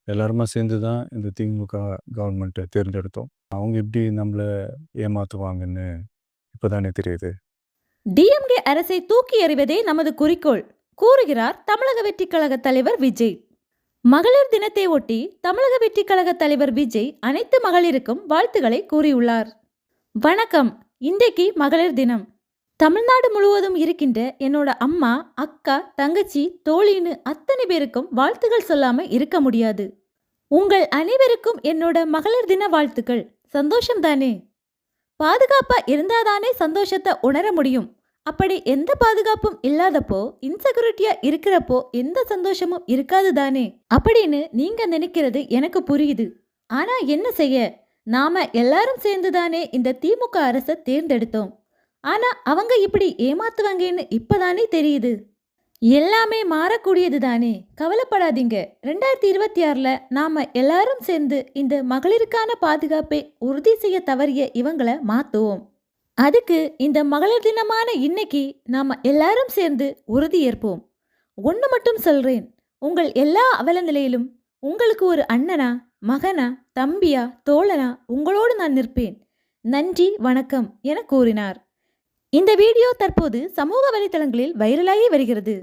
எல்லாருமா சேர்ந்து தான் இந்த திமுக கவர்மெண்ட்டை தேர்ந்தெடுத்தோம். அவங்க எப்படி நம்மள ஏமாத்துவாங்கன்னு இப்பதானே தெரியுது. டிஎம்கே அரசை தூக்கி எறிவதே நமது குறிக்கோள், கூறுகிறார் தமிழக வெற்றிக் கழக தலைவர் விஜய். மகளிர் தினத்தை ஒட்டி தமிழக வெற்றிக் கழக தலைவர் விஜய் அனைத்து மகளிருக்கும் வாழ்த்துக்களை கூறியுள்ளார். வணக்கம். இன்றைக்கு மகளிர் தினம். தமிழ்நாடு முழுவதும் இருக்கின்ற என்னோட அம்மா, அக்கா, தங்கச்சி, தோழின்னு அத்தனை பேருக்கும் வாழ்த்துகள் சொல்லாம இருக்க முடியாது. உங்கள் அனைவருக்கும் என்னோட மகளிர் தின வாழ்த்துக்கள். சந்தோஷம் தானே? பாதுகாப்பா இருந்தாதானே சந்தோஷத்தை உணர முடியும். அப்படி எந்த பாதுகாப்பும் இல்லாதப்போ, இன்செக்யூரிட்டியா இருக்கிறப்போ எந்த சந்தோஷமும் இருக்காது தானே அப்படின்னு நீங்க நினைக்கிறது எனக்கு புரியுது. ஆனா என்ன செய்ய, நாம எல்லாரும் சேர்ந்துதானே இந்த திமுக அரசை தேர்ந்தெடுத்தோம். ஆனா அவங்க இப்படி ஏமாத்துவாங்கன்னு இப்பதானே தெரியுது. எல்லாமே மாறக்கூடியது தானே, கவலைப்படாதீங்க. 2026ல நாம எல்லாரும் சேர்ந்து இந்த மகளிருக்கான பாதுகாப்பை உறுதி செய்ய தவறிய இவங்களை மாத்துவோம். அதுக்கு இந்த மகளிர் தினமான இன்னைக்கு நாம எல்லாரும் சேர்ந்து உறுதி ஏற்போம். ஒன்று மட்டும் சொல்றேன், உங்கள் எல்லா அவல நிலையிலும் உங்களுக்கு ஒரு அண்ணனா, மகனா, தம்பியா, தோழனா உங்களோடு நான் நிற்பேன். நன்றி, வணக்கம் என கூறினார். இந்த வீடியோ தற்போது சமூக வலைதளங்களில் வைரலாகி வருகிறது.